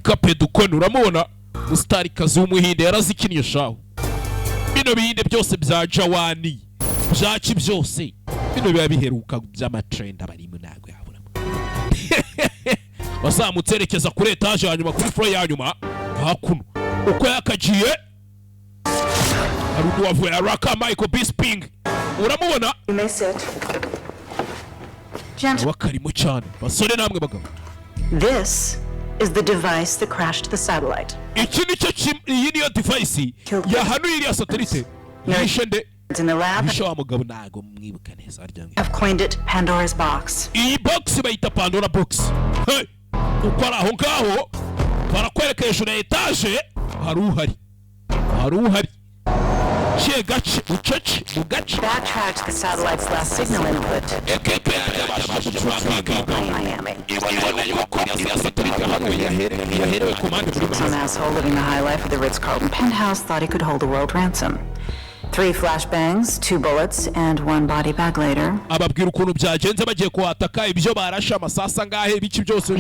kape dukoni uramubona mustarikazi w'umuhinde yarazikinnye shaho bino bihinde byose bya jawani byaki byose bino biba biheruka by'amatrend abarimo ntago yaburamo bazamutserekeza kuri etage hanyuma kuri floor ya nyuma hakuno uko yakagiye harudu wavuye araka Michael Bisping uramubona wakarimo cyane basore namwe bagabo. This is the device that crashed the satellite. Iyi niyo device yahanuye iriya satellite yishende in the lab. I've coined it Pandora's box. Iyi box bayita Pandora box. Hey, ukora aho ngaho barakwereka hejuru ya etage haruhari. That tracked the satellite's last signal input. Some asshole living the high life of the Ritz-Carlton penthouse thought he could hold the world ransom. 3 flashbangs, 2 bullets, and 1 body bag later. We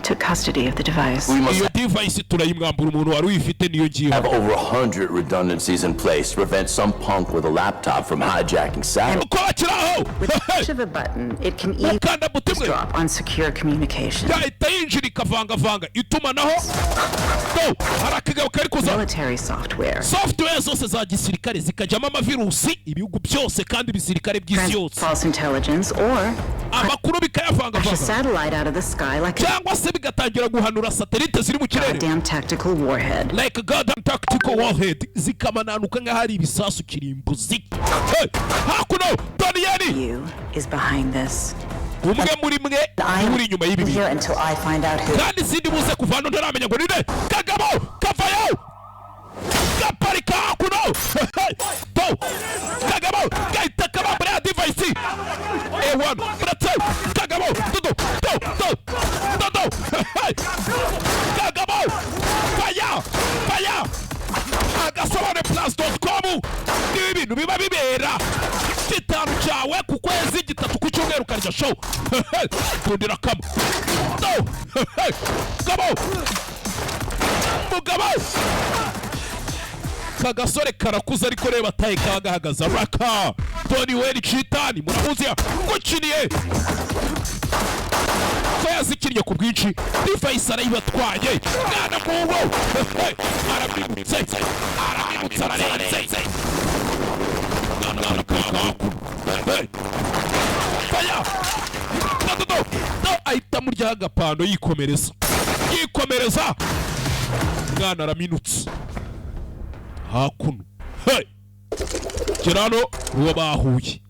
took custody of the device. We must have over 100 redundancies in place to prevent some punk with a laptop from hijacking satellites. With the push of a button, it can eavesdrop on secure communication. Military software. False intelligence or a satellite out of the sky like a goddamn tactical warhead. Like a goddamn tactical warhead. You is behind this. I'm here until I find out who. Agasobanuye.com n'ibintu biba bibera kitanu cyawe ku kwezi gitatu ku cyumweru karya show kundira kamo mugabo kagasore karakuza ariko reba taye kagahagaza raka Tony Wayne Chitani muramuzi gukiniye ko yazikinnye ku bwinshi device arayibatwaye mwana mubo arabimutse ahita murya agapando yikomereza mwana araminutse hakuno kirano uwo bahuye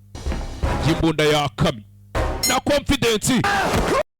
imbunda yakami na confidence